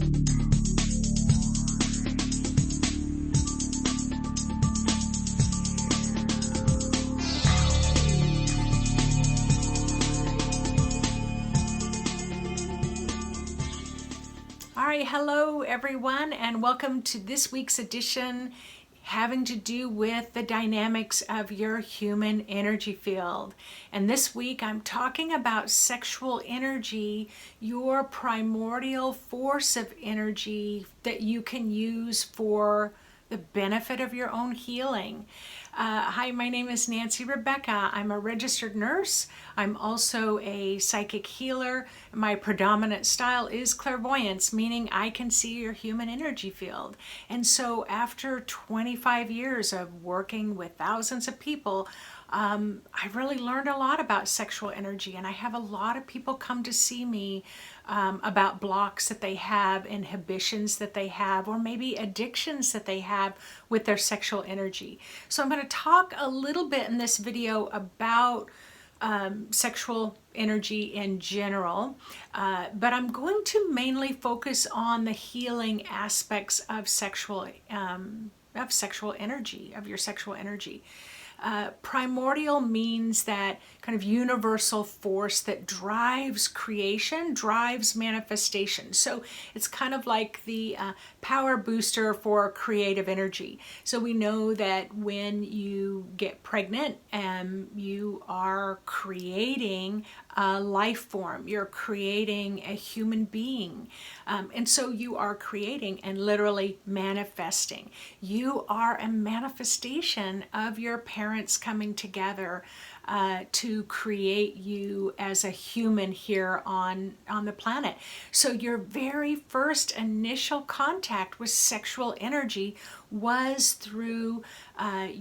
All right, hello everyone, and welcome to this week's edition having to do with the dynamics of your human energy field. And this week I'm talking about sexual energy, your primordial force of energy that you can use for the benefit of your own healing. Hi, my name is Nancy Rebecca. I'm a registered nurse. I'm also a psychic healer. My predominant style is clairvoyance, meaning I can see your human energy field. And so after 25 years of working with thousands of people, I really learned a lot about sexual energy, and I have a lot of people come to see me about blocks that they have, inhibitions that they have, or maybe addictions that they have with their sexual energy. So I'm going to talk a little bit in this video about sexual energy in general, but I'm going to mainly focus on the healing aspects of sexual energy, of your sexual energy. Primordial means that kind of universal force that drives creation, drives manifestation. So it's kind of like the power booster for creative energy. So we know that when you get pregnant, you are creating a life form, you're creating a human being. And so you are creating and literally manifesting. You are a manifestation of your parents coming together to create you as a human here on the planet. So your very first initial contact with sexual energy was through on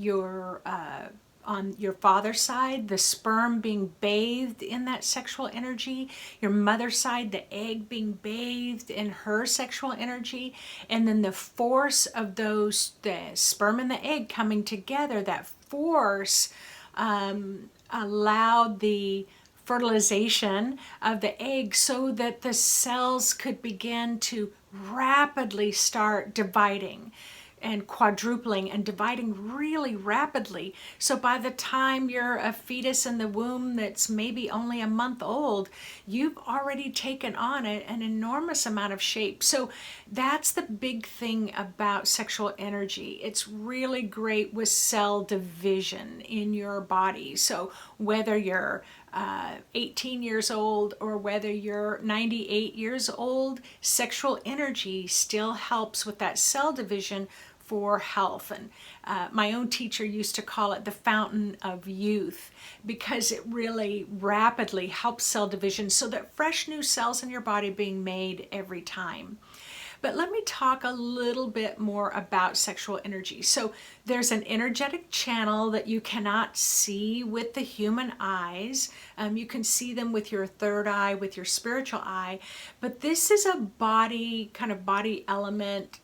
your father's side, the sperm being bathed in that sexual energy, your mother's side, the egg being bathed in her sexual energy, and then the force of those, the sperm and the egg coming together, that force allowed the fertilization of the egg so that the cells could begin to rapidly start dividing and quadrupling and dividing really rapidly. So by the time you're a fetus in the womb that's maybe only a month old, you've already taken on an enormous amount of shape. So that's the big thing about sexual energy. It's really great with cell division in your body. So whether you're 18 years old or whether you're 98 years old, sexual energy still helps with that cell division for health. And my own teacher used to call it the fountain of youth because it really rapidly helps cell division so that fresh new cells in your body are being made every time. But let me talk a little bit more about sexual energy. So there's an energetic channel that you cannot see with the human eyes. You can see them with your third eye, with your spiritual eye. But this is a body element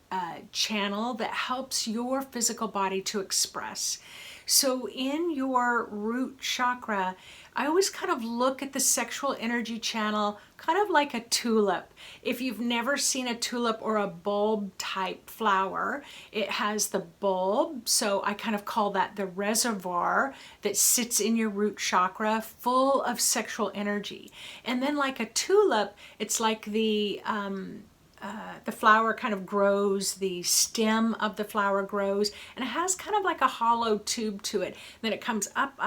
channel that helps your physical body to express. So in your root chakra, I always kind of look at the sexual energy channel kind of like a tulip. If you've never seen a tulip or a bulb type flower, it has the bulb. So I kind of call that the reservoir that sits in your root chakra full of sexual energy. And then like a tulip, it's like the flower kind of grows, the stem of the flower grows, and it has kind of like a hollow tube to it. Then it comes up,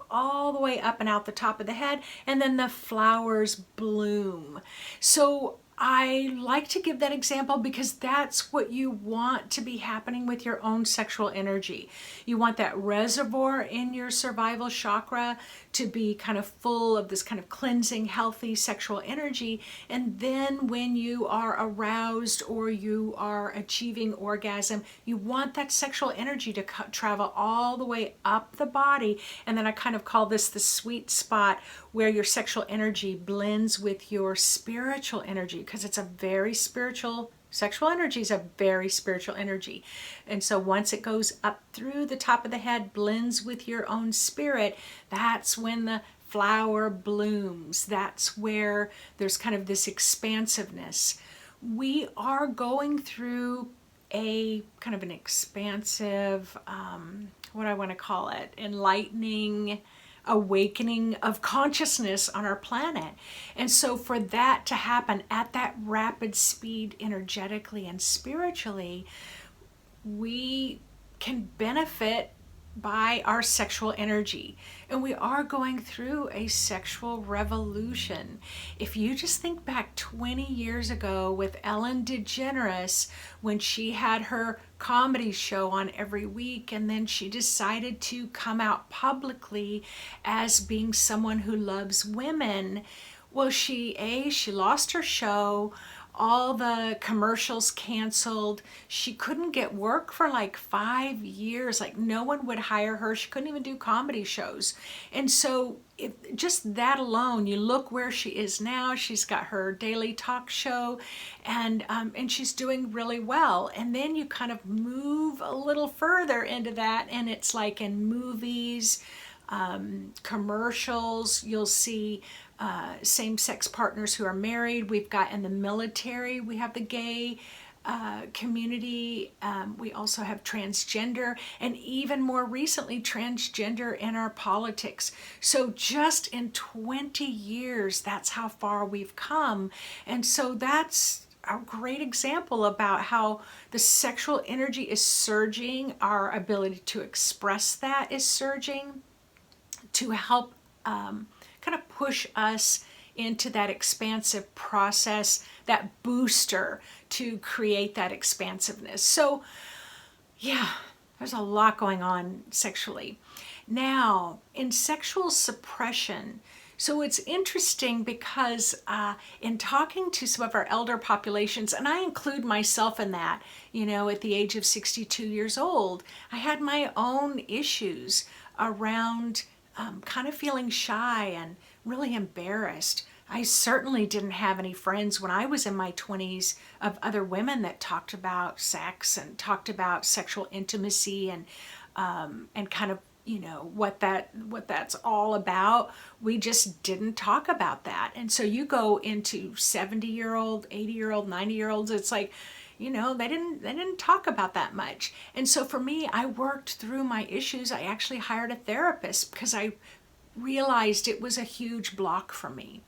all the way up and out the top of the head, and then the flowers bloom. So I like to give that example because that's what you want to be happening with your own sexual energy. You want that reservoir in your survival chakra to be kind of full of this kind of cleansing, healthy sexual energy. And then when you are aroused or you are achieving orgasm, you want that sexual energy to travel all the way up the body. And then I kind of call this the sweet spot where your sexual energy blends with your spiritual energy, because it's a very spiritual, sexual energy is a very spiritual energy. And so once it goes up through the top of the head, blends with your own spirit, that's when the flower blooms. That's where there's kind of this expansiveness. we are going through a kind of an expansive, what I want to call it, enlightening, awakening of consciousness on our planet. And so for that to happen at that rapid speed, energetically and spiritually, we can benefit by our sexual energy. And we are going through a sexual revolution. If you just think back 20 years ago with Ellen DeGeneres, when she had her comedy show on every week, and then she decided to come out publicly as being someone who loves women. Well, she lost her show, all the commercials canceled. She couldn't get work for like 5 years. Like no one would hire her. She couldn't even do comedy shows. And so just that alone, you look where she is now. She's got her daily talk show, and she's doing really well. And then you kind of move a little further into that, and it's like in movies, commercials, you'll see same-sex partners who are married. We've got in the military, we have the gay community. We also have transgender, and even more recently, transgender in our politics. So just in 20 years, that's how far we've come. And so that's a great example about how the sexual energy is surging, our ability to express that is surging, to help kind of push us into that expansive process, that booster to create that expansiveness. So yeah, there's a lot going on sexually. Now, in sexual suppression, so it's interesting because in talking to some of our elder populations, and I include myself in that, at the age of 62 years old, I had my own issues around kind of feeling shy and really embarrassed. I certainly didn't have any friends when I was in my 20s of other women that talked about sex and talked about sexual intimacy and kind of what that's all about. We just didn't talk about that. And so you go into 70-year-old, 80-year-old, 90-year-olds, it's like, they didn't talk about that much. And so for me, I worked through my issues. I actually hired a therapist because I realized it was a huge block for me.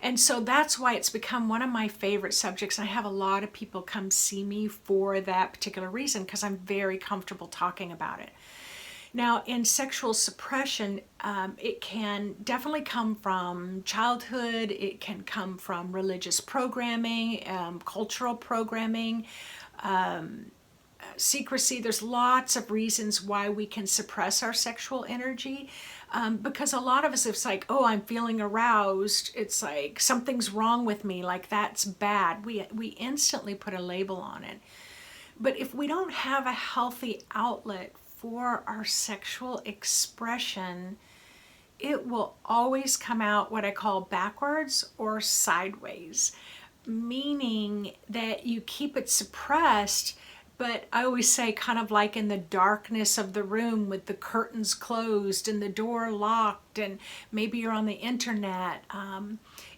And so that's why it's become one of my favorite subjects. And I have a lot of people come see me for that particular reason because I'm very comfortable talking about it. Now, in sexual suppression, it can definitely come from childhood. It can come from religious programming, cultural programming, secrecy. There's lots of reasons why we can suppress our sexual energy. Because a lot of us, it's like, oh, I'm feeling aroused. It's like something's wrong with me. Like that's bad. We instantly put a label on it. But if we don't have a healthy outlet for our sexual expression, it will always come out what I call backwards or sideways, meaning that you keep it suppressed. But I always say kind of like in the darkness of the room with the curtains closed and the door locked, and maybe you're on the internet,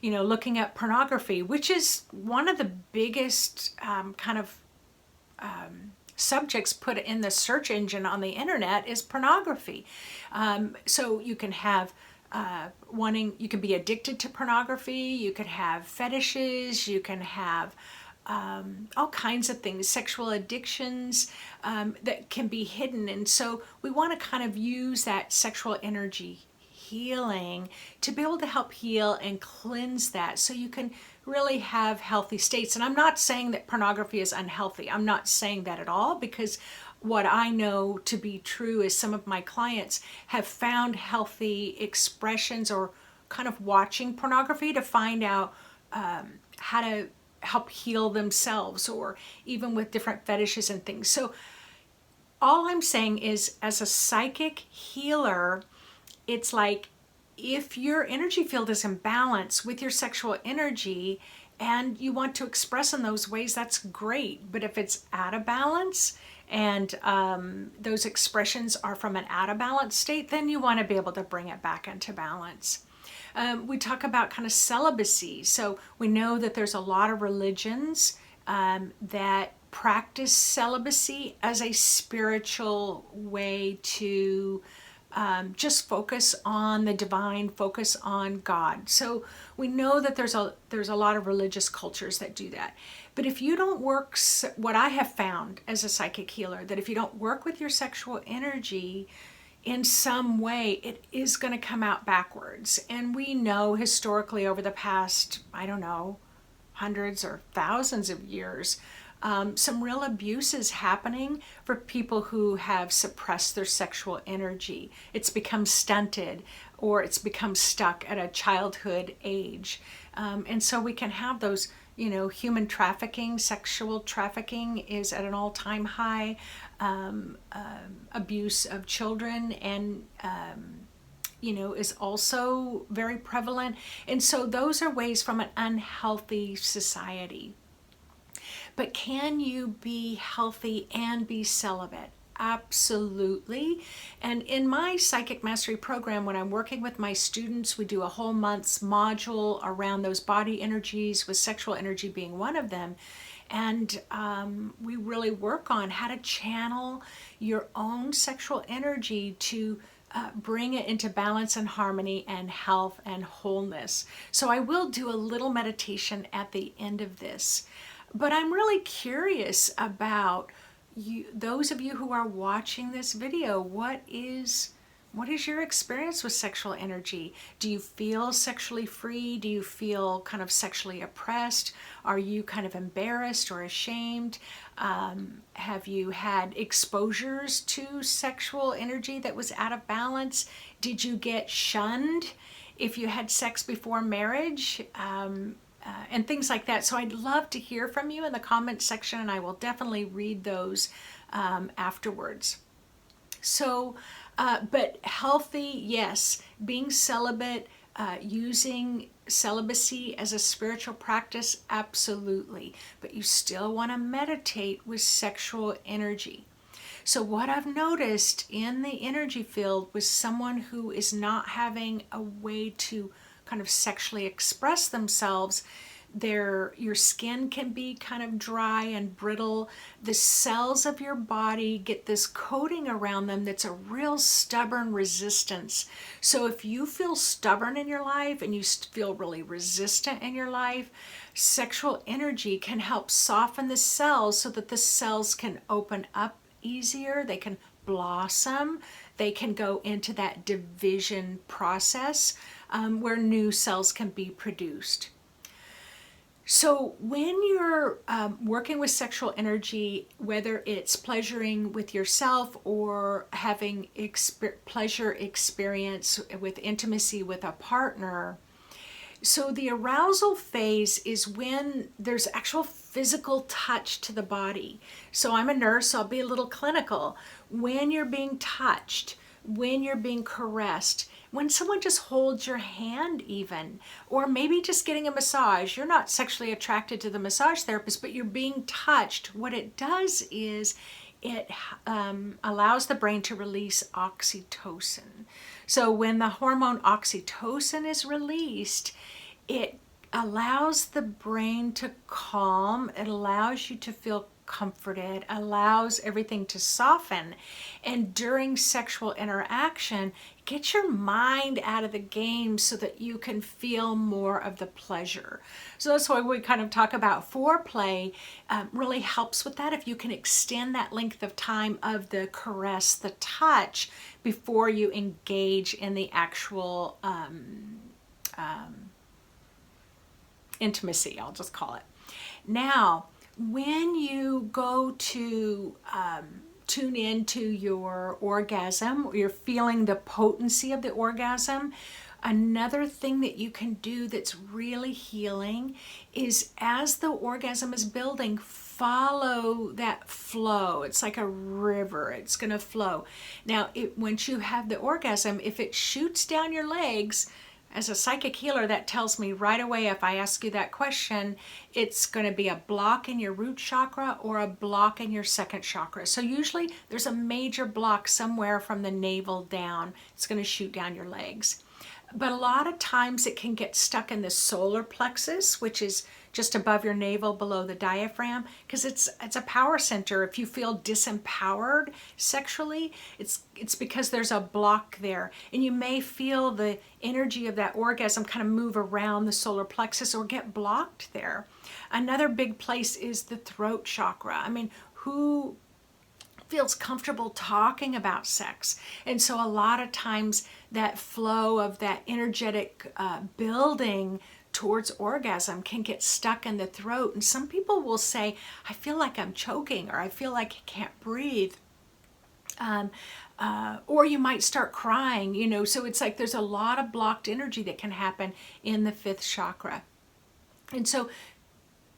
looking at pornography, which is one of the biggest subjects put in the search engine on the internet is pornography. So you can have you can be addicted to pornography, you could have fetishes, you can have all kinds of things, sexual addictions that can be hidden. And so we want to kind of use that sexual energy healing to be able to help heal and cleanse that so you can really have healthy states. And I'm not saying that pornography is unhealthy. I'm not saying that at all, because what I know to be true is some of my clients have found healthy expressions or kind of watching pornography to find out how to help heal themselves, or even with different fetishes and things. So all I'm saying is, as a psychic healer, it's like if your energy field is in balance with your sexual energy and you want to express in those ways, that's great. But if it's out of balance and those expressions are from an out of balance state, then you want to be able to bring it back into balance. We talk about kind of celibacy. So we know that there's a lot of religions that practice celibacy as a spiritual way to just focus on the divine, focus on God. So we know that there's a lot of religious cultures that do that. But if you don't work, what I have found as a psychic healer, that if you don't work with your sexual energy in some way, it is going to come out backwards. And we know historically over the past, I don't know, hundreds or thousands of years, some real abuses happening for people who have suppressed their sexual energy. It's become stunted or it's become stuck at a childhood age. And so we can have those, human trafficking, sexual trafficking is at an all-time high, abuse of children and is also very prevalent. And so those are ways from an unhealthy society. But can you be healthy and be celibate? Absolutely. And in my Psychic Mastery program, when I'm working with my students, we do a whole month's module around those body energies, with sexual energy being one of them. And we really work on how to channel your own sexual energy to bring it into balance and harmony and health and wholeness. So I will do a little meditation at the end of this. But I'm really curious about you, those of you who are watching this video. What is your experience with sexual energy? Do you feel sexually free? Do you feel kind of sexually oppressed? Are you kind of embarrassed or ashamed? Have you had exposures to sexual energy that was out of balance? Did you get shunned if you had sex before marriage? And things like that. So I'd love to hear from you in the comments section, and I will definitely read those afterwards. So, but healthy, yes. Being celibate, using celibacy as a spiritual practice, absolutely. But you still want to meditate with sexual energy. So what I've noticed in the energy field with someone who is not having a way to kind of sexually express themselves, your skin can be kind of dry and brittle. The cells of your body get this coating around them that's a real stubborn resistance. So if you feel stubborn in your life and you feel really resistant in your life, sexual energy can help soften the cells so that the cells can open up easier, they can blossom, they can go into that division process where new cells can be produced. So when you're working with sexual energy, whether it's pleasuring with yourself or having pleasure experience with intimacy with a partner, so the arousal phase is when there's actual physical touch to the body. So I'm a nurse, so I'll be a little clinical. When you're being touched, when you're being caressed, when someone just holds your hand even, or maybe just getting a massage. You're not sexually attracted to the massage therapist, but you're being touched. What it does is it allows the brain to release oxytocin. So when the hormone oxytocin is released, it allows the brain to calm. It allows you to feel comforted, allows everything to soften. And during sexual interaction, get your mind out of the game so that you can feel more of the pleasure. So that's why we kind of talk about foreplay really helps with that. If you can extend that length of time of the caress, the touch, before you engage in the actual intimacy, I'll just call it. Now, when you go to tune into your orgasm, or you're feeling the potency of the orgasm, another thing that you can do that's really healing is, as the orgasm is building, follow that flow. It's like a river. It's going to flow. Now, once you have the orgasm, if it shoots down your legs, as a psychic healer, that tells me right away, if I ask you that question, it's going to be a block in your root chakra or a block in your second chakra. So usually there's a major block somewhere from the navel down. It's going to shoot down your legs. But a lot of times it can get stuck in the solar plexus, which is just above your navel, below the diaphragm, because it's a power center. If you feel disempowered sexually, it's because there's a block there, and you may feel the energy of that orgasm kind of move around the solar plexus or get blocked there. Another big place is the throat chakra. I mean, who feels comfortable talking about sex? And so a lot of times that flow of that energetic building towards orgasm can get stuck in the throat. And some people will say, I feel like I'm choking, or I feel like I can't breathe. Or you might start crying, you know. So it's like there's a lot of blocked energy that can happen in the fifth chakra. And so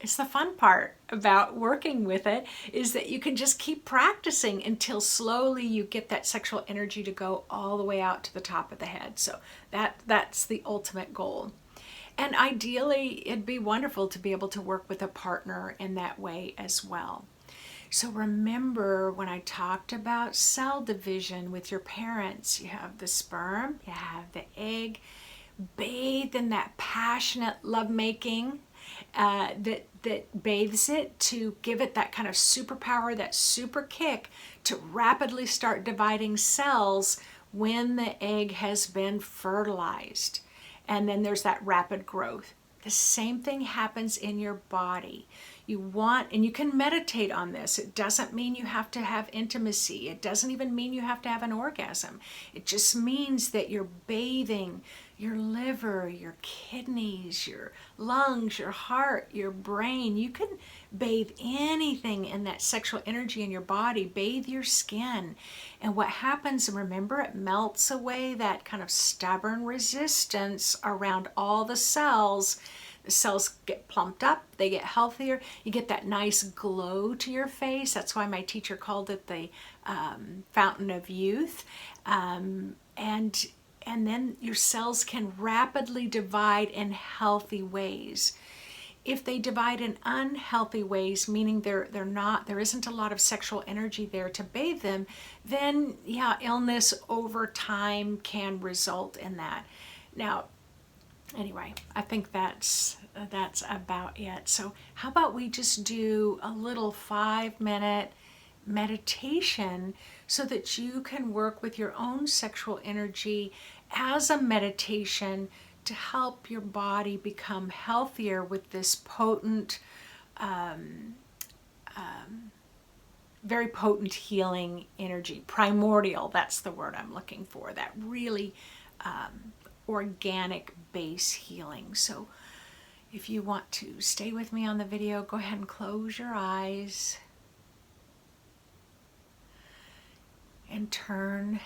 it's the fun part about working with it, is that you can just keep practicing until slowly you get that sexual energy to go all the way out to the top of the head. So that's the ultimate goal. And ideally, it'd be wonderful to be able to work with a partner in that way as well. So remember when I talked about cell division with your parents, you have the sperm, you have the egg, bathed in that passionate lovemaking that bathes it to give it that kind of superpower, that super kick to rapidly start dividing cells when the egg has been fertilized. And then there's that rapid growth. The same thing happens in your body. You want, and you can meditate on this. It doesn't mean you have to have intimacy. It doesn't even mean you have to have an orgasm. It just means that you're bathing your liver, your kidneys, your lungs, your heart, your brain. You can bathe anything in that sexual energy in your body. Bathe your skin. And what happens, remember, it melts away that kind of stubborn resistance around all the cells. The cells get plumped up, they get healthier, you get that nice glow to your face. That's why my teacher called it the fountain of youth. And then your cells can rapidly divide in healthy ways. If they divide in unhealthy ways, meaning there isn't a lot of sexual energy there to bathe them, then yeah, illness over time can result in that. Now, anyway, I think that's about it. So how about we just do a little 5-minute meditation so that you can work with your own sexual energy as a meditation to help your body become healthier with this potent, very potent healing energy. Primordial, that's the word I'm looking for, that really organic base healing. So if you want to stay with me on the video, go ahead and close your eyes and turn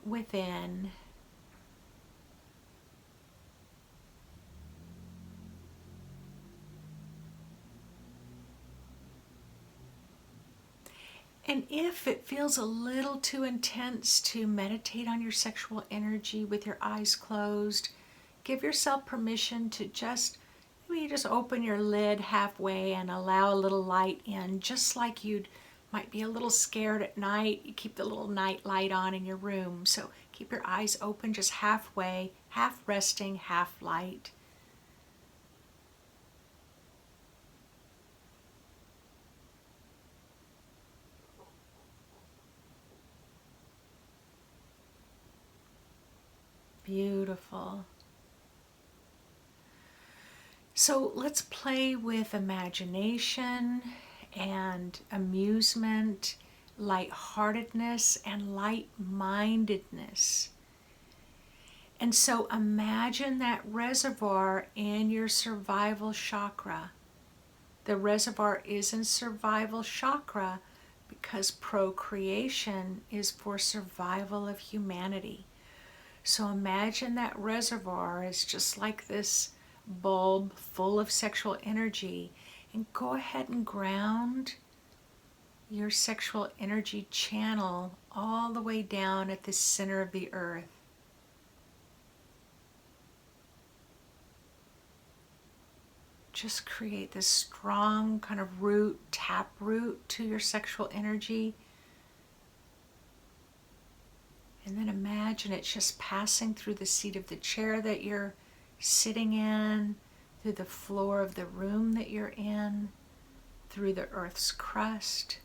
within. And if it feels a little too intense to meditate on your sexual energy with your eyes closed, give yourself permission to maybe just open your lid halfway and allow a little light in, just like you'd might be a little scared at night. You keep the little night light on in your room. So keep your eyes open just halfway, half resting, half light. Beautiful. So let's play with imagination and amusement, lightheartedness, and light-mindedness. And so imagine that reservoir in your survival chakra. The reservoir is in survival chakra because procreation is for survival of humanity. So imagine that reservoir is just like this bulb full of sexual energy, and go ahead and ground your sexual energy channel all the way down at the center of the earth. Just create this strong kind of root, tap root to your sexual energy. And then imagine it's just passing through the seat of the chair that you're sitting in, through the floor of the room that you're in, through the earth's crust,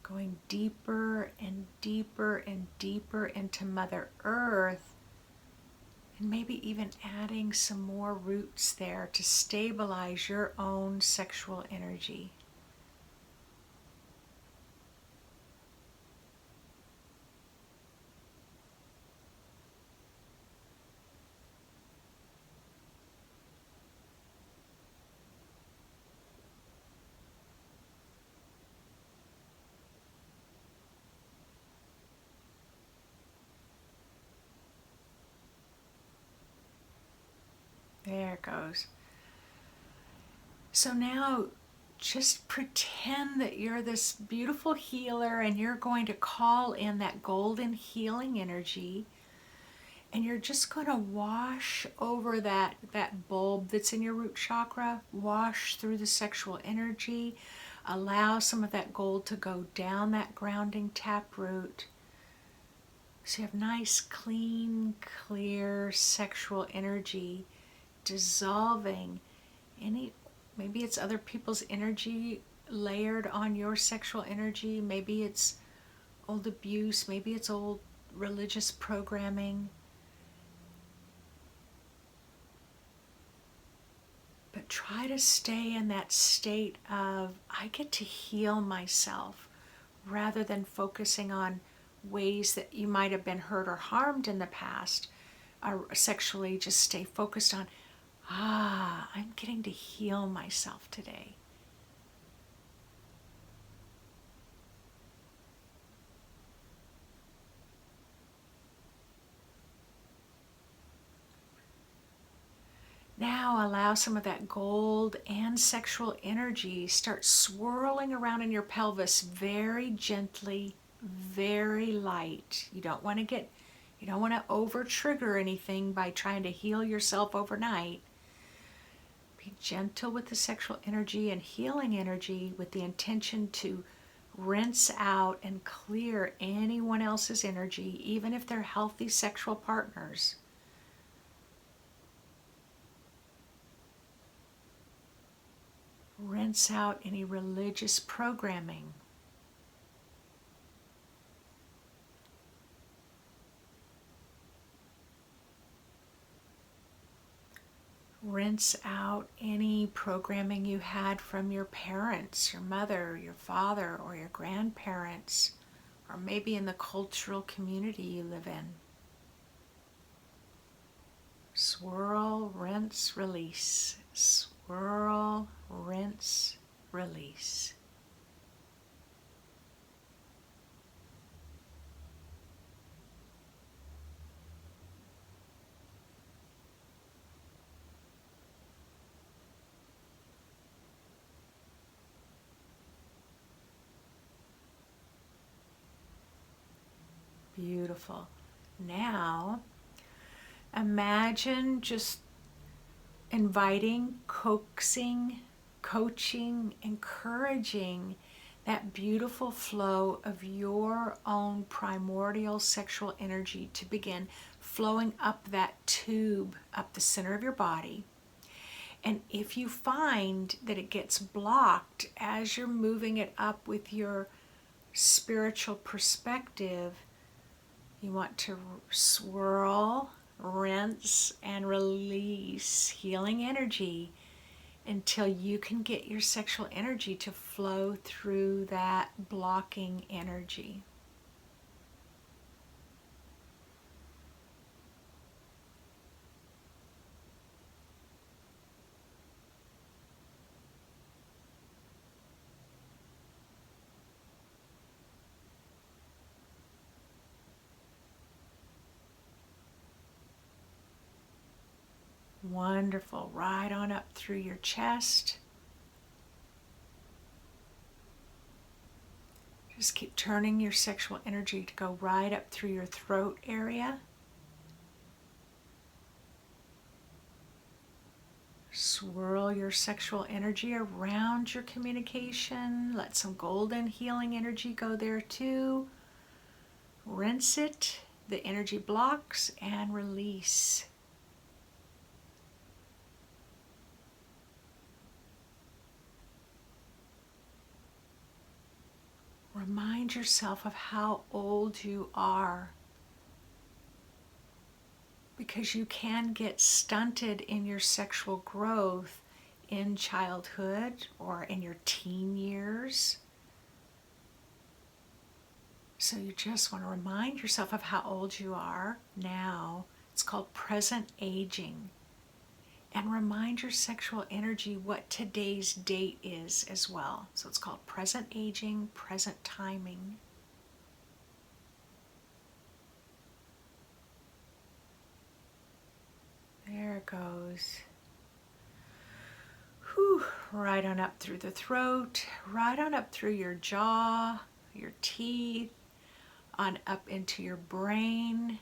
going deeper and deeper and deeper into Mother Earth, and maybe even adding some more roots there to stabilize your own sexual energy. There it goes. So now just pretend that you're this beautiful healer and you're going to call in that golden healing energy, and you're just going to wash over that bulb that's in your root chakra, wash through the sexual energy, allow some of that gold to go down that grounding tap root. So you have nice, clean, clear sexual energy dissolving any, maybe it's other people's energy layered on your sexual energy, maybe it's old abuse, maybe it's old religious programming. But try to stay in that state of, I get to heal myself, rather than focusing on ways that you might have been hurt or harmed in the past. Sexually, just stay focused on, I'm getting to heal myself today. Now allow some of that gold and sexual energy start swirling around in your pelvis very gently, very light. You don't want to over trigger anything by trying to heal yourself overnight. Be gentle with the sexual energy and healing energy with the intention to rinse out and clear anyone else's energy, even if they're healthy sexual partners. Rinse out any religious programming. Rinse out any programming you had from your parents, your mother, your father, or your grandparents, or maybe in the cultural community you live in. Swirl, rinse, release. Swirl, rinse, release. Beautiful. Now, imagine just inviting, coaxing, coaching, encouraging that beautiful flow of your own primordial sexual energy to begin flowing up that tube, up the center of your body. And if you find that it gets blocked as you're moving it up with your spiritual perspective, you want to swirl, rinse, and release healing energy until you can get your sexual energy to flow through that blocking energy. Wonderful. Right on up through your chest. Just keep turning your sexual energy to go right up through your throat area. Swirl your sexual energy around your communication. Let some golden healing energy go there too. Rinse it, the energy blocks, and release. remind yourself of how old you are, because you can get stunted in your sexual growth in childhood or in your teen years. So you just want to remind yourself of how old you are now. It's called present aging. And remind your sexual energy what today's date is as well. So it's called present aging, present timing. There it goes. Whew. Right on up through the throat, right on up through your jaw, your teeth, on up into your brain.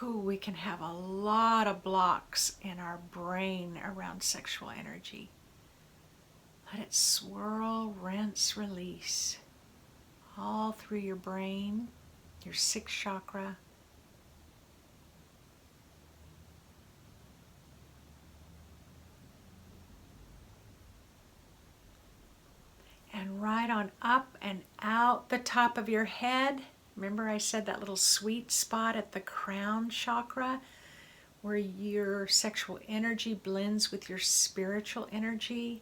We can have a lot of blocks in our brain around sexual energy. Let it swirl, rinse, release all through your brain, your sixth chakra. And right on up and out the top of your head. Remember I said that little sweet spot at the crown chakra where your sexual energy blends with your spiritual energy.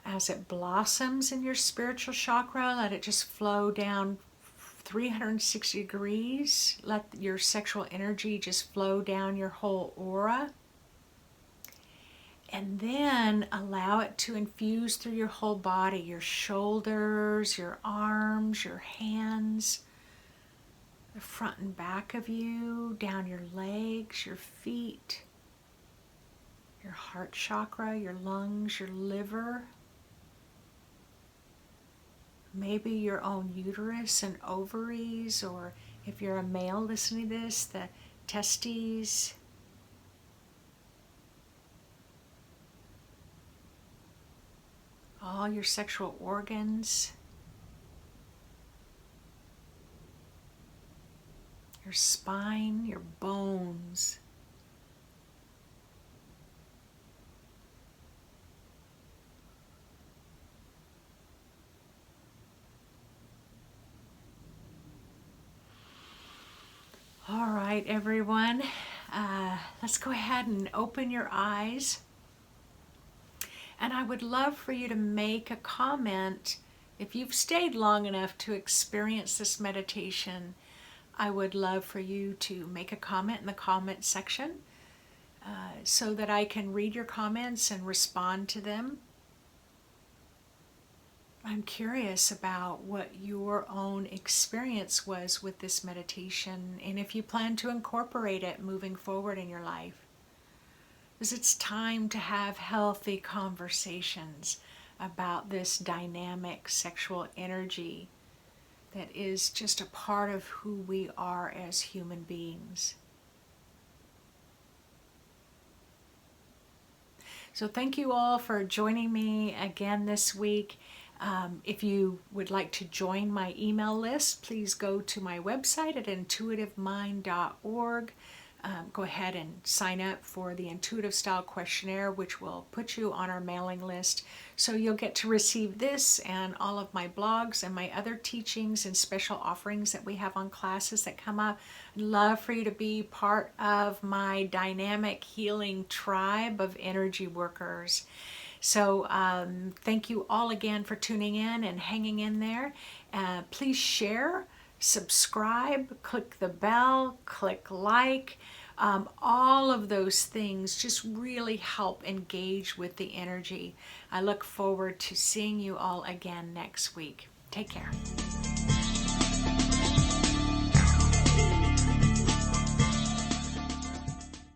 As it blossoms in your spiritual chakra, let it just flow down 360 degrees. Let your sexual energy just flow down your whole aura. And then allow it to infuse through your whole body, your shoulders, your arms, your hands, the front and back of you, down your legs, your feet, your heart chakra, your lungs, your liver, maybe your own uterus and ovaries, or if you're a male listening to this, the testes. All your sexual organs, your spine, your bones. All right, everyone, let's go ahead and open your eyes. And I would love for you to make a comment. If you've stayed long enough to experience this meditation, I would love for you to make a comment in the comment section so that I can read your comments and respond to them. I'm curious about what your own experience was with this meditation and if you plan to incorporate it moving forward in your life. Because it's time to have healthy conversations about this dynamic sexual energy that is just a part of who we are as human beings. So thank you all for joining me again this week. If you would like to join my email list, please go to my website at intuitivemind.org. Go ahead and sign up for the Intuitive Style Questionnaire, which will put you on our mailing list. So you'll get to receive this and all of my blogs and my other teachings and special offerings that we have on classes that come up. I'd love for you to be part of my dynamic healing tribe of energy workers. So thank you all again for tuning in and hanging in there. Please share, subscribe, click the bell, click like. All of those things just really help engage with the energy. I look forward to seeing you all again next week. Take care.